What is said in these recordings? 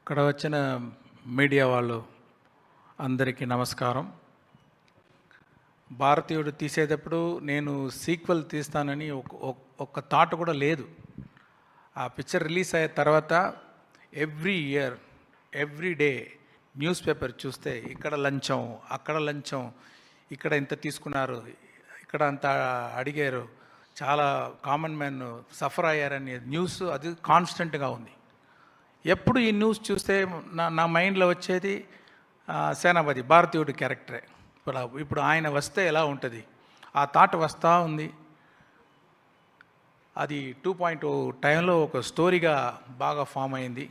ఇక్కడ వచ్చిన మీడియా వాళ్ళు అందరికీ నమస్కారం. భారతీయుడు తీసేటప్పుడు నేను సీక్వెల్ తీస్తానని ఒక్క థాట్ కూడా లేదు. ఆ పిక్చర్ రిలీజ్ అయిన తర్వాత every year every day news paper చూస్తే ఇక్కడ లంచం, అక్కడ లంచం, ఇక్కడ ఇంత తీసుకున్నారు, ఇక్కడ అంత అడిగారు, చాలా కామన్ మ్యాన్ సఫర్ అయ్యారని న్యూస్ అది కాన్స్టెంట్గా ఉంది. ఎప్పుడు ఈ న్యూస్ చూస్తే నా మైండ్లో వచ్చేది సేనాపతి భారతీయుడి క్యారెక్టరే. ఇప్పుడు ఆయన వస్తే ఎలా ఉంటుంది, ఆ థాట్ వస్తూ ఉంది. అది 2.0 టైంలో ఒక స్టోరీగా బాగా ఫామ్ అయింది.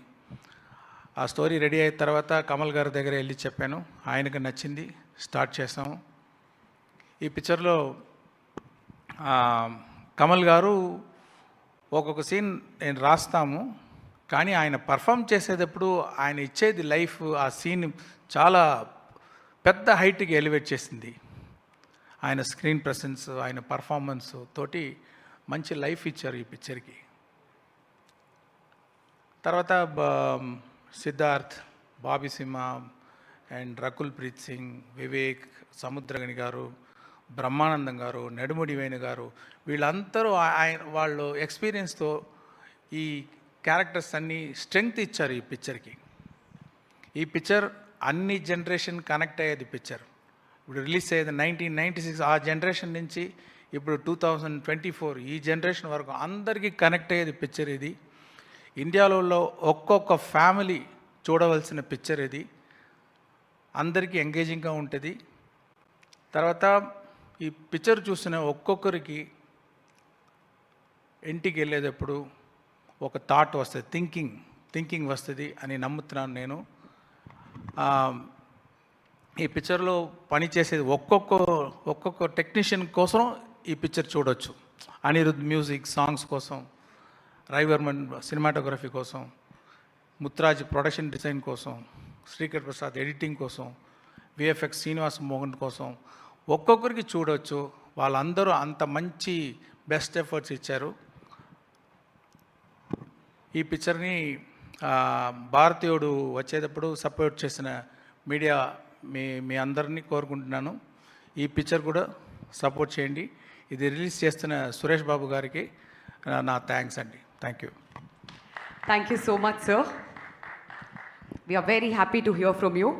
ఆ స్టోరీ రెడీ అయిన తర్వాత కమల్ గారి దగ్గర వెళ్ళి చెప్పాను, ఆయనకు నచ్చింది, స్టార్ట్ చేసాము. ఈ పిక్చర్లో కమల్ గారు ఒక్కొక్క సీన్ నేను రాస్తాము, కానీ ఆయన పర్ఫామ్ చేసేటప్పుడు ఆయన ఇచ్చేది లైఫ్, ఆ సీన్ చాలా పెద్ద హైట్కి ఎలివేట్ చేసింది. ఆయన స్క్రీన్ ప్రెసెన్స్, ఆయన పర్ఫార్మెన్స్ తోటి మంచి లైఫ్ ఇచ్చారు ఈ పిక్చర్కి. తర్వాత సిద్ధార్థ్, బాబీ సింహ అండ్ రకుల్ ప్రీత్ సింగ్, వివేక్, సముద్రగని గారు, బ్రహ్మానందం గారు, నెడుముడి వేణు గారు, వీళ్ళందరూ వాళ్ళు ఎక్స్పీరియన్స్తో ఈ క్యారెక్టర్స్ అన్నీ స్ట్రెంగ్త్ ఇచ్చారు ఈ పిక్చర్కి. ఈ పిక్చర్ అన్ని జనరేషన్ కనెక్ట్ అయ్యేది పిక్చర్. ఇప్పుడు రిలీజ్ అయ్యేది 1996, ఆ జనరేషన్ నుంచి ఇప్పుడు 2024 ఈ జనరేషన్ వరకు అందరికీ కనెక్ట్ అయ్యేది పిక్చర్ ఇది. ఇండియాలో ఒక్కొక్క ఫ్యామిలీ చూడవలసిన పిక్చర్ ఇది. అందరికీ ఎంగేజింగ్గా ఉంటుంది. తర్వాత ఈ పిక్చర్ చూసిన ఒక్కొక్కరికి ఇంటికి వెళ్ళేటప్పుడు ఒక థాట్ వస్తుంది, థింకింగ్ వస్తుంది అని నమ్ముతున్నాను నేను. ఈ పిక్చర్లో పనిచేసేది ఒక్కొక్క టెక్నీషియన్ కోసం ఈ పిక్చర్ చూడవచ్చు. అనిరుద్ మ్యూజిక్, సాంగ్స్ కోసం, రవివర్మన్ సినిమాటోగ్రఫీ కోసం, ముత్రాజ్ ప్రొడక్షన్ డిజైన్ కోసం, శ్రీకర్ ప్రసాద్ ఎడిటింగ్ కోసం, విఎఫ్ఎక్స్ శ్రీనివాస్ మోహన్ కోసం ఒక్కొక్కరికి చూడవచ్చు. వాళ్ళందరూ అంత మంచి బెస్ట్ ఎఫర్ట్స్ ఇచ్చారు. ఈ పిక్చర్ని భారతీయుడు వచ్చేటప్పుడు సపోర్ట్ చేసిన మీడియా మీ అందరినీ కోరుకుంటున్నాను, ఈ పిక్చర్ కూడా సపోర్ట్ చేయండి. ఇది రిలీజ్ చేస్తున్న సురేష్ బాబు గారికి నా థ్యాంక్స్ అండి. Thank you. Thank you so much, sir. We are very happy to hear from you.